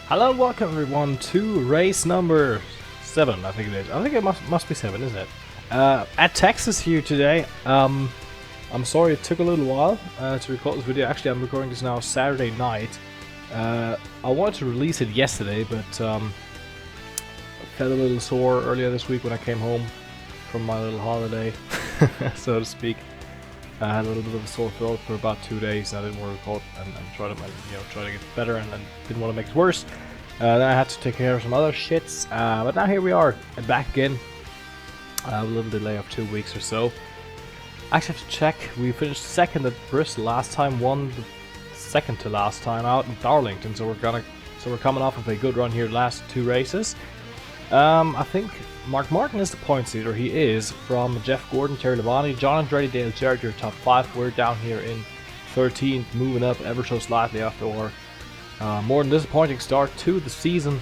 Hello, welcome everyone to race number 7, I think it is. I think it must be 7, isn't it? At Texas here today. I'm sorry it took a little while to record this video. Actually, I'm recording this now Saturday night. I wanted to release it yesterday, but I felt a little sore earlier this week when I came home from my little holiday, so to speak. I had a little bit of a sore throat for about 2 days. I didn't want to record and try to get better, and didn't want to make it worse. Then I had to take care of some other shits. But now here we are, back again. A little delay of 2 weeks or so. I actually have to check. We finished second at Bristol last time, won the second to last time out in Darlington. So we're coming off of a good run here the last 2 races. I think Mark Martin is the points leader. He is from Jeff Gordon, Terry Labonte, John Andretti, Dale Jarrett, your top 5. We're down here in 13th, moving up ever so slightly after our more than disappointing start to the season.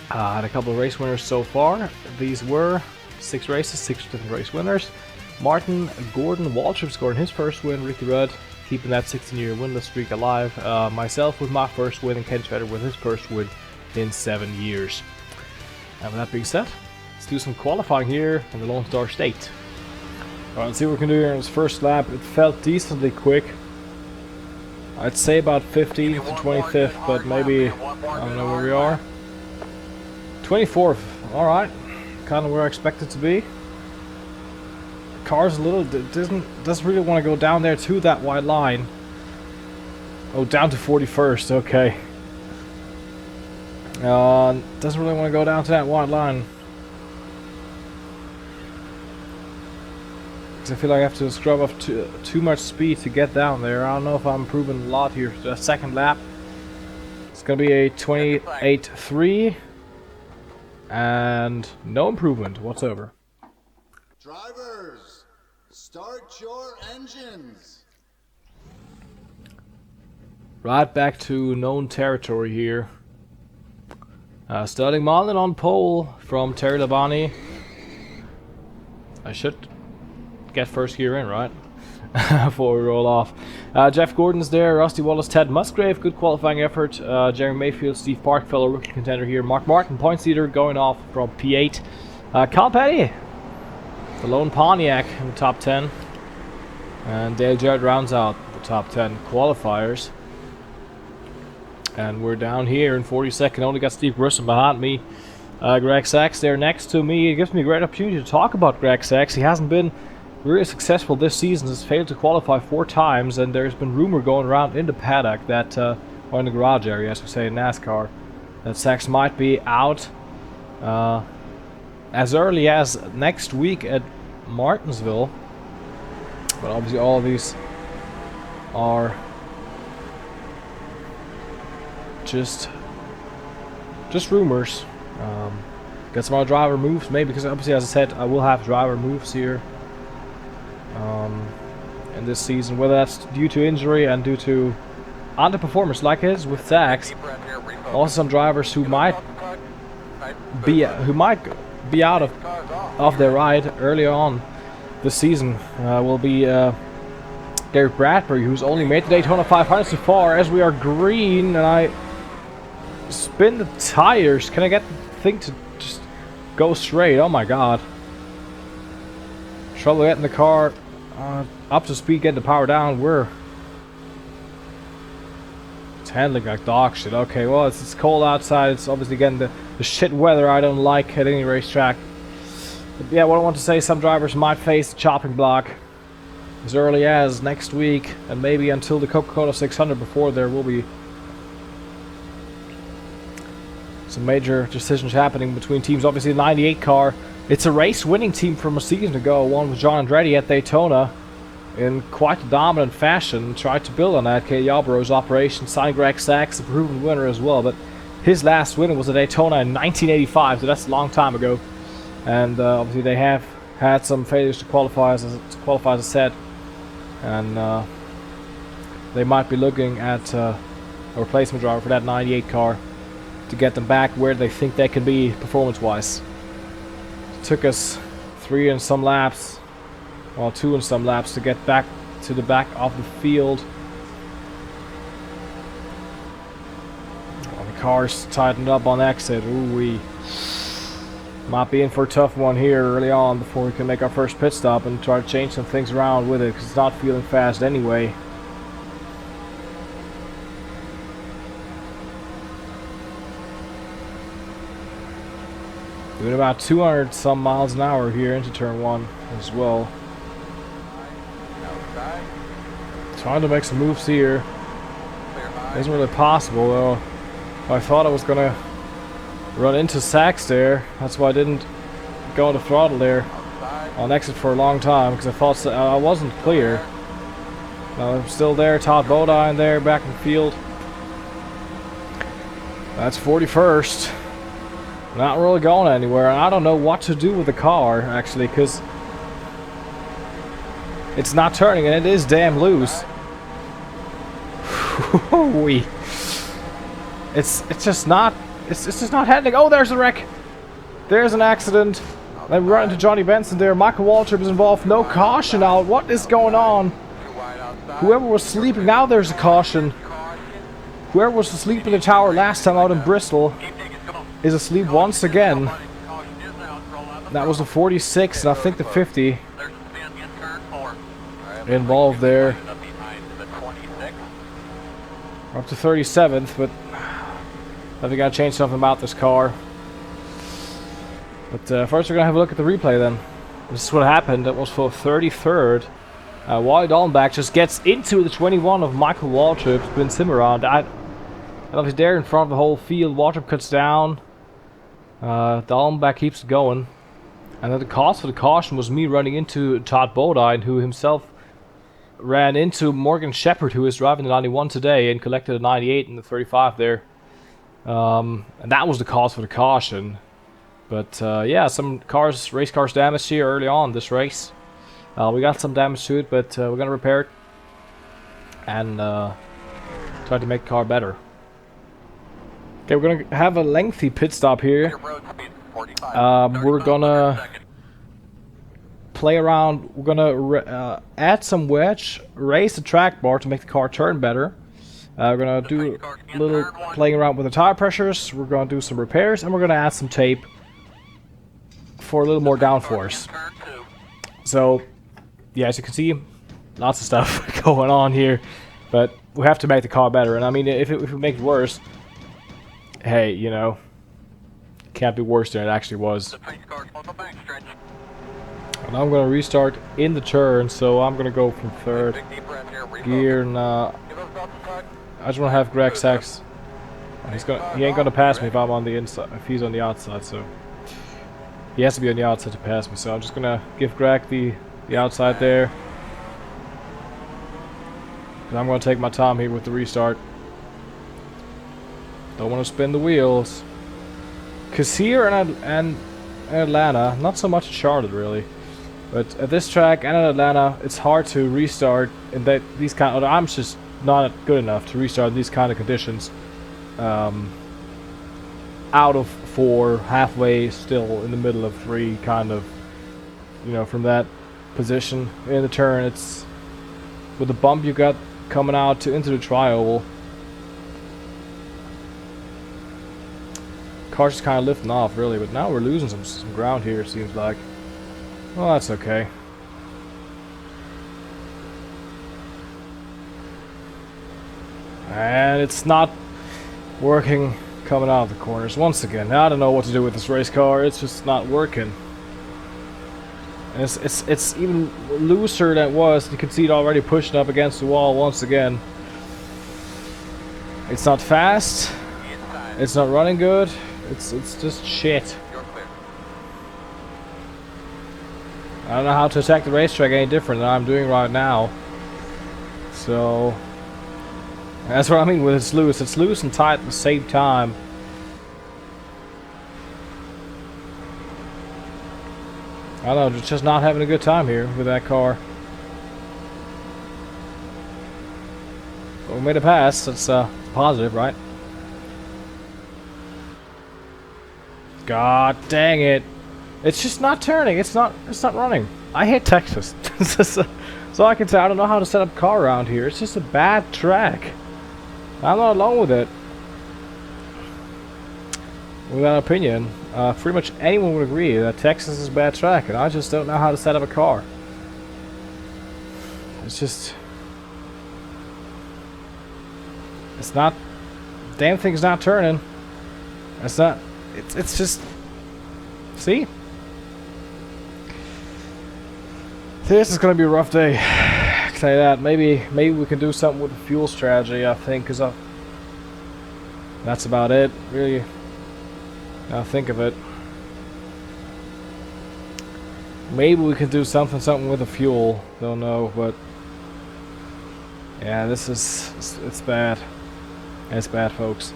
Had a couple of race winners so far. These were 6 races, 6 different race winners. Martin, Gordon, Waltrip scoring his first win. Ricky Rudd keeping that 16-year winless streak alive. Myself with my first win, and Ken Shredder with his first win in 7 years. And with that being said, let's do some qualifying here in the Lone Star State. Alright, let's see what we can do here in this first lap. It felt decently quick. I'd say about 15th to 25th, but maybe, I don't know where we are. 24th, alright. Kind of where I expected to be. The car's a little, doesn't really want to go down there to that wide line. Oh, down to 41st, okay. Doesn't really want to go down to that wide line. Because I feel like I have to scrub off too much speed to get down there. I don't know if I'm improving a lot here for the second lap. It's going to be a 28.3. And no improvement whatsoever. Drivers, start your engines. Right back to known territory here. Sterling Marlin on pole from Terry Labonte. I should get first gear in, right? Before we roll off. Jeff Gordon's there, Rusty Wallace, Ted Musgrave, good qualifying effort. Jeremy Mayfield, Steve Park, fellow rookie contender here. Mark Martin, points leader, going off from P8. Cal Petty, the lone Pontiac in the top 10. And Dale Jarrett rounds out the top 10 qualifiers. And we're down here in 42nd. Only got Steve Grissom behind me. Greg Sachs there next to me. It gives me a great opportunity to talk about Greg Sachs. He hasn't been really successful this season. Has failed to qualify 4 times, and there's been rumor going around in the paddock that, or in the garage area, as we say in NASCAR, that Sachs might be out as early as next week at Martinsville. But obviously, all of these are just rumors. Get some more driver moves, maybe, because obviously, as I said, I will have driver moves here in this season, whether that's due to injury and due to underperformance like it is with Sachs. Also some drivers who might be out of their ride early on this season will be Derek Bradbury, who's only made the Daytona 500 so far. As we are green and I spin the tires, can I get the thing to just go straight? Oh my god. Trouble getting the car up to speed, getting the power down. It's handling like dog shit. Okay, well, it's cold outside. It's obviously getting the shit weather I don't like at any racetrack. But yeah, what I want to say, some drivers might face the chopping block as early as next week, and maybe until the Coca-Cola 600 before there will be some major decisions happening between teams. Obviously, the 98 car, it's a race-winning team from a season ago. One with John Andretti at Daytona in quite a dominant fashion. Tried to build on that. Kay Yarbrough's operation. Signed Greg Sachs, a proven winner as well. But his last win was at Daytona in 1985, so that's a long time ago. And obviously, they have had some failures to qualify, as I said. And they might be looking at a replacement driver for that 98 car to get them back where they think they can be performance-wise. It took us 3 and some laps, well, 2 and some laps to get back to the back of the field. Car's tightened up on exit. Ooh wee. Might be in for a tough one here early on before we can make our first pit stop and try to change some things around with it, because it's not feeling fast anyway. Doing about 200 some miles an hour here into turn 1 as well. Trying to make some moves here. Isn't really possible though. I thought I was gonna run into Sachs there. That's why I didn't go on the throttle there on exit for a long time, because I thought I wasn't clear. Now I'm still there. Todd Bodine there back in the field. That's 41st. Not really going anywhere, and I don't know what to do with the car actually, because it's not turning and it is damn loose. It's just not happening. Oh, there's a wreck. There's an accident. Then we run into Johnny Benson there. Michael Waltrip is involved. No caution out. What is going on? Whoever was sleeping, now there's a caution. Whoever was asleep in the tower last time out in Bristol is asleep once again. That was the 46 and I think the 50 involved there. We're up to 37th, but I think I gotta change something about this car. But first we're gonna have a look at the replay then. This is what happened. That was for 33rd. Wally Dallenbach just gets into the 21 of Michael Waltrip. It's been sim around. I don't know if he's there in front of the whole field. Waltrip cuts down. Dallenbach keeps going. And then the cause for the caution was me running into Todd Bodine, who himself ran into Morgan Shepherd, who is driving the 91 today and collected a 98 in the 35 there. And that was the cause for the caution. But yeah, some race cars damaged here early on this race. We got some damage to it, but we're gonna repair it and try to make the car better. Okay, we're gonna have a lengthy pit stop here. We're gonna play around. We're gonna add some wedge, raise the track bar to make the car turn better. We're gonna do a little playing around with the tire pressures. We're gonna do some repairs, and we're gonna add some tape for a little more downforce. So, yeah, as you can see, lots of stuff going on here, but we have to make the car better. And I mean, if we make it worse, hey, you know, it can't be worse than it actually was. And I'm gonna restart in the turn, so I'm gonna go from third gear, and I just wanna have Greg Sachs. He ain't gonna pass me if I'm on the inside, if he's on the outside, so he has to be on the outside to pass me. So I'm just gonna give Greg the outside there. And I'm gonna take my time here with the restart. Don't want to spin the wheels. Cause here in Atlanta, not so much in Charlotte really, but at this track and in Atlanta, it's hard to restart in these kind of. I'm just not good enough to restart in these kind of conditions. Out of 4, halfway still in the middle of 3, kind of, you know, from that position in the turn. It's with the bump you got coming out into the tri-oval. Car's just kind of lifting off really, but now we're losing some ground here, it seems like. Well, that's okay. And it's not working coming out of the corners once again. Now I don't know what to do with this race car. It's just not working. And it's even looser than it was. You can see it already pushing up against the wall once again. It's not fast. It's not running good. It's just shit. I don't know how to attack the racetrack any different than I'm doing right now. So that's what I mean with it's loose. It's loose and tight at the same time. I don't know, just not having a good time here with that car. But we made a pass. That's positive, right? God dang it! It's just not turning. It's not running. I hate Texas. So I can tell. I don't know how to set up a car around here. It's just a bad track. I'm not alone with it. without opinion, pretty much anyone would agree that Texas is a bad track, and I just don't know how to set up a car. It's just... It's not... Damn thing's not turning. It's not... It's just... See? This is gonna be a rough day. I can tell you that. Maybe we can do something with the fuel strategy, I think, because that's about it, really. Now think of it. Maybe we can do something with the fuel. Don't know, but yeah, this is it's bad. It's bad, folks.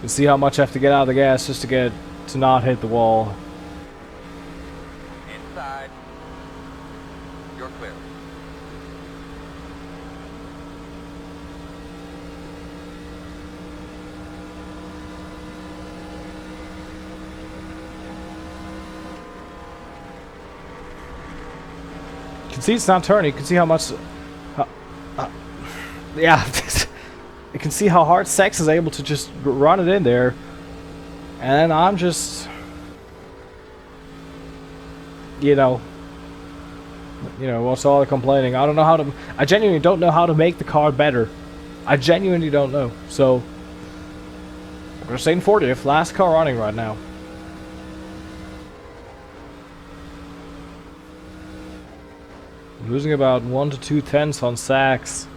You see how much I have to get out of the gas just to not hit the wall. Inside. You're clear. You can see it's not turning. You can see how much... yeah. You can see how hard Sex is able to just run it in there. And I'm just... You know, what's all the complaining? I don't know how to... I genuinely don't know how to make the car better. I genuinely don't know. So, we're staying 40th. Last car running right now. Losing about 1 to 2 tenths on sacks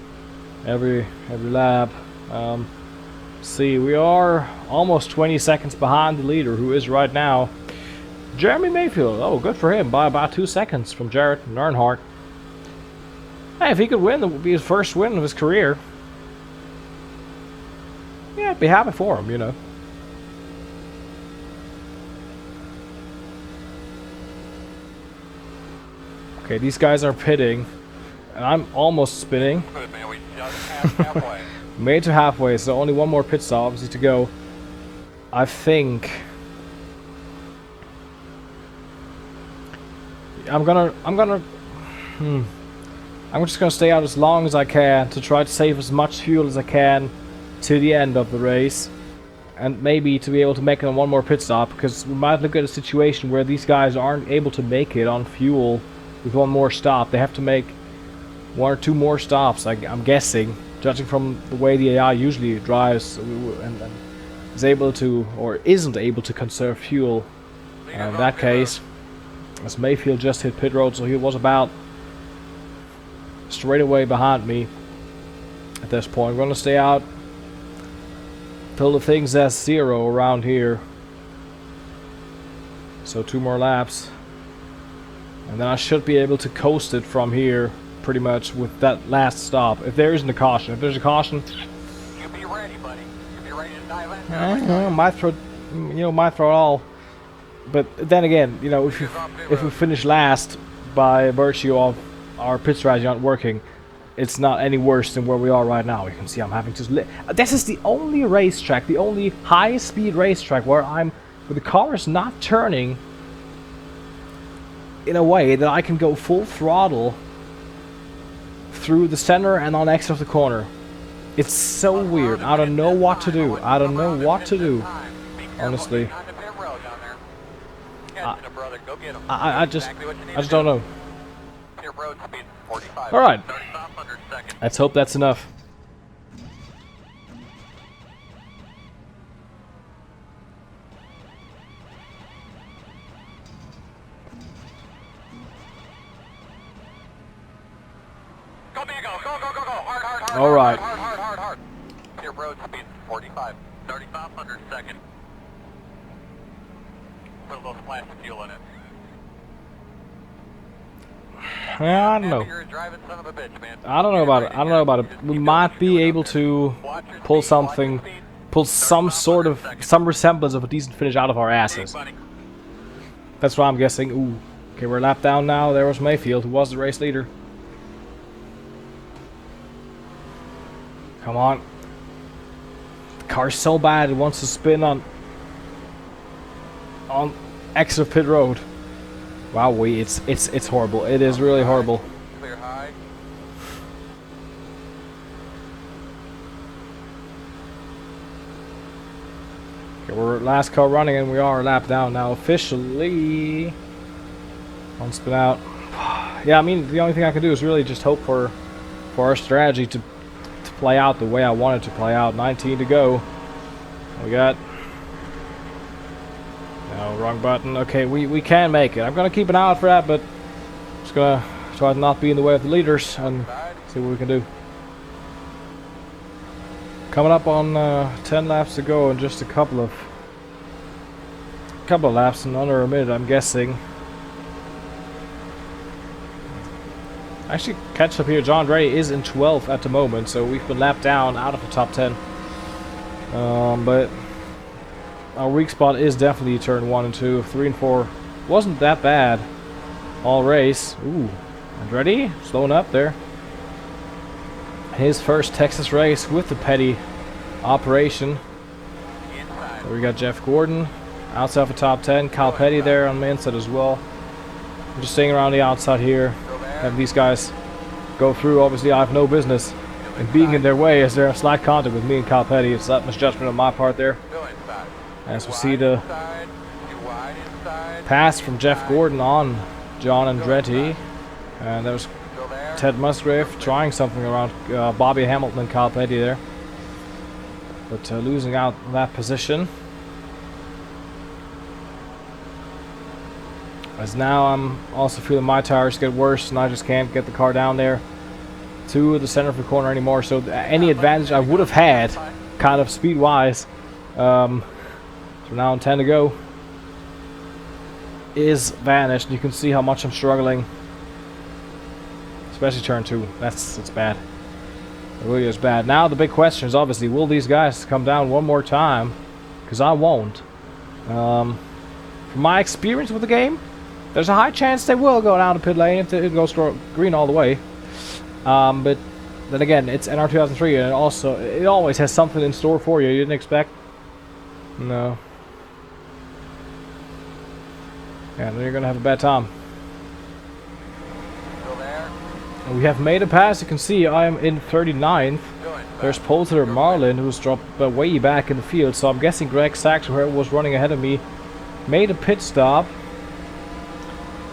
every lap. See, we are almost 20 seconds behind the leader, who is right now Jeremy Mayfield. Oh, good for him, by about 2 seconds from Jarrett Earnhardt. Hey, if he could win, that would be his first win of his career. Yeah, I'd be happy for him, you know. Okay, these guys are pitting, and I'm almost spinning. Good, man. We just passed halfway. Made to halfway, so only one more pit stop obviously to go. I think I'm just gonna stay out as long as I can to try to save as much fuel as I can to the end of the race, and maybe to be able to make it on one more pit stop, because we might look at a situation where these guys aren't able to make it on fuel with one more stop. They have to make 1 or 2 more stops, I'm guessing, judging from the way the AI usually drives and is able to, or isn't able to, conserve fuel. And in that case, as Mayfield just hit pit road, so he was about straight away behind me at this point. We're going to stay out till the thing's at 0 around here. So 2 more laps. And then I should be able to coast it from here, pretty much, with that last stop. If there isn't a caution. If there's a caution... You be ready, buddy. You be ready to dive in. might throw it all. But then again, if we finish last by virtue of our pit strategy not working, it's not any worse than where we are right now. You can see I'm having to... This is the only racetrack, the only high-speed racetrack where the car is not turning in a way that I can go full throttle through the center and on exit of the corner. It's so weird. I don't know what to do. I don't know what to do, honestly. I just don't know. Alright. Let's hope that's enough. All right. Hard. Your road speed 45, 3,500 seconds. Put a little splash of fuel in it. I don't know. You're a driving son of a bitch, man. I don't know about it. We might be able to pull some resemblance of a decent finish out of our asses. That's what I'm guessing. Ooh. Okay, we're a lap down now. There was Mayfield, who was the race leader. Come on. The car's so bad it wants to spin on exit of pit road. Wow, it's horrible. It is really horrible. Clear high. Okay, we're last car running and we are a lap down now officially. One spin out. Yeah, I mean, the only thing I can do is really just hope for our strategy to play out the way I want it to play out. 19 to go. We got... No, wrong button. Okay, we can make it. I'm going to keep an eye out for that, but I'm just going to try to not be in the way of the leaders and see what we can do. Coming up on 10 laps to go and just a couple of laps in under a minute, I'm guessing. Actually, catch up here. John Andretti is in 12th at the moment, so we've been lapped down out of the top 10. But our weak spot is definitely turn 1 and 2. 3 and 4 wasn't that bad all race. Ooh, Andretti slowing up there. His first Texas race with the Petty operation. So we got Jeff Gordon outside of the top 10. Kyle Petty there on the inside as well. I'm just staying around the outside here. Have these guys go through. Obviously, I have no business in being in their way as they're in slight contact with me and Kyle Petty. It's that misjudgment on my part there. As we see the pass from Jeff Gordon on John Andretti. And that was Ted Musgrave trying something around Bobby Hamilton and Kyle Petty there. But losing out that position. As now I'm also feeling my tires get worse and I just can't get the car down there to the center of the corner anymore. So any advantage I would have had, kind of speed-wise, so now on 10 to go, is vanished. You can see how much I'm struggling. Especially turn 2. It's bad. It really is bad. Now the big question is obviously, will these guys come down one more time? Because I won't. From my experience with the game, there's a high chance they will go down to pit lane if it goes green all the way. But then again, it's NR2003 and it always has something in store for you. You didn't expect? No. Yeah, then you're going to have a bad time. And we have made a pass. You can see I am in 39th. There's Poulter Marlin, who's dropped way back in the field. So I'm guessing Greg Sachs, who was running ahead of me, made a pit stop.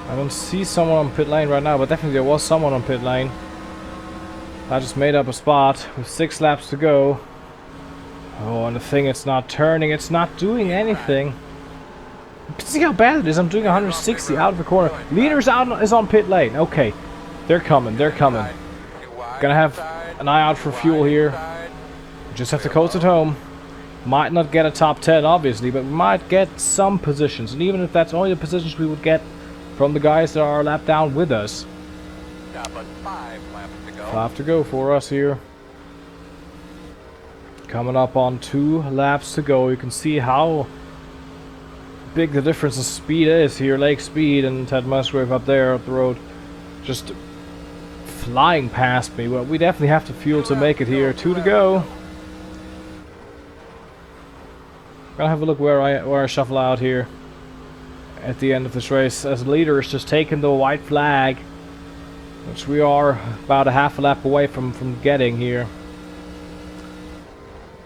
I don't see someone on pit lane right now, but definitely there was someone on pit lane. I just made up a spot with 6 laps to go. Oh, and the thing, it's not turning. It's not doing anything. See how bad it is. I'm doing 160 out of the corner. Leaders out is on pit lane. Okay. They're coming. They're coming. Gonna have an eye out for fuel here. Just have to coast it home. Might not get a top 10, obviously, but we might get some positions. And even if that's only the positions we would get from the guys that are lapped down with us. 5 to go for us here. Coming up on 2 laps to go. You can see how big the difference in speed is here. Lake Speed and Ted Musgrave up there up the road. Just flying past me. Well, we definitely have to fuel to make it here. 2 to go. Gonna have a look where I shuffle out here at the end of this race, as the leader is just taking the white flag, which we are about a half a lap away from getting here.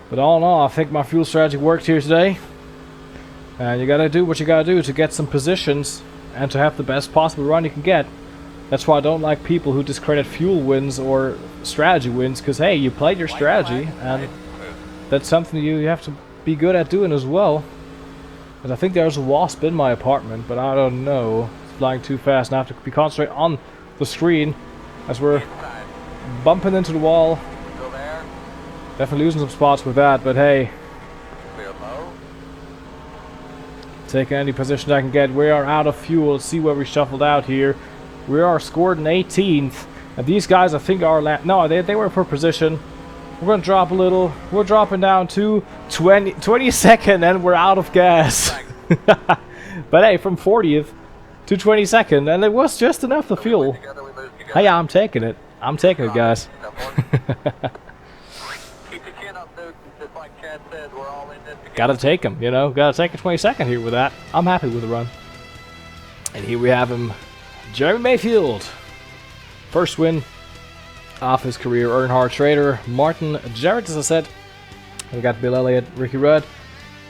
But all in all, I think my fuel strategy worked here today. And you gotta do what you gotta do to get some positions and to have the best possible run you can get. That's why I don't like people who discredit fuel wins or strategy wins, because hey, you played your strategy and that's something you have to be good at doing as well. And I think there's a wasp in my apartment, but I don't know. It's flying too fast and I have to be concentrated on the screen as we're bumping into the wall. Definitely losing some spots with that, but hey, taking any position I can get. We are out of fuel. Let's see where we shuffled out here. We are scored in 18th, and these guys I think are no, they were for position. We're gonna drop a little. We're dropping down to 22nd, and we're out of gas. But hey, from 40th to 22nd, and it was just enough to fuel. Hey, I'm taking it. I'm taking it, guys. Gotta take him, you know. Gotta take a 22nd here with that. I'm happy with the run. And here we have him, Jeremy Mayfield. First win off his career. Earnhardt Schrader, Martin Jarrett, as I said. We got Bill Elliott, Ricky Rudd,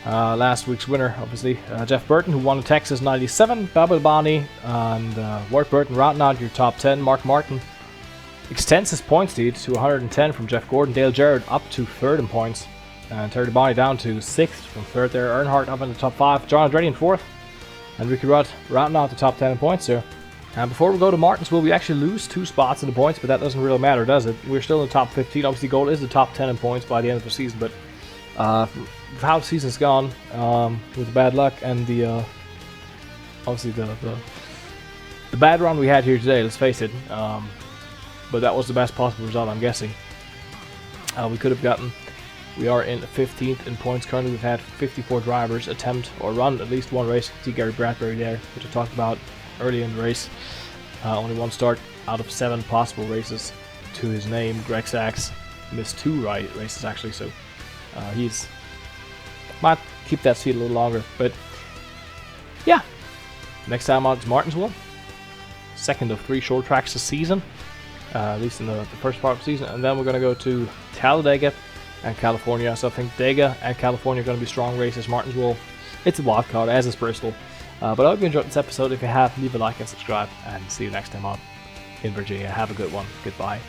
Last week's winner, obviously, Jeff Burton, who won the Texas 97, Babel Bani, and Ward Burton rounding out your top 10. Mark Martin extends his points lead to 110 from Jeff Gordon. Dale Jarrett up to 3rd in points, and Terry Bonnie down to 6th from 3rd there. Earnhardt up in the top 5, John Andretti in 4th, and Ricky Rudd rounding out the top 10 in points there. And before we go to Martinsville, we actually lose 2 spots in the points, but that doesn't really matter, does it? We're still in the top 15. Obviously, the goal is the top 10 in points by the end of the season, but how the season's gone, with the bad luck and the obviously the bad run we had here today, let's face it, but that was the best possible result, I'm guessing. We could have gotten, we are in 15th in points currently. We've had 54 drivers attempt or run at least one race. You can see Gary Bradbury there, which I talked about early in the race. Only 1 start out of 7 possible races to his name. Greg Sachs missed 2 races actually, so he's might keep that seat a little longer. But yeah, next time out is Martinsville, 2nd of 3 short tracks this season, at least in the first part of the season, and then we're going to go to Talladega and California. So I think Dega and California are going to be strong races. Martinsville, it's a wild card, as is Bristol. But I hope you enjoyed this episode. If you have, leave a like and subscribe, and see you next time out in Virginia. Have a good one. Goodbye.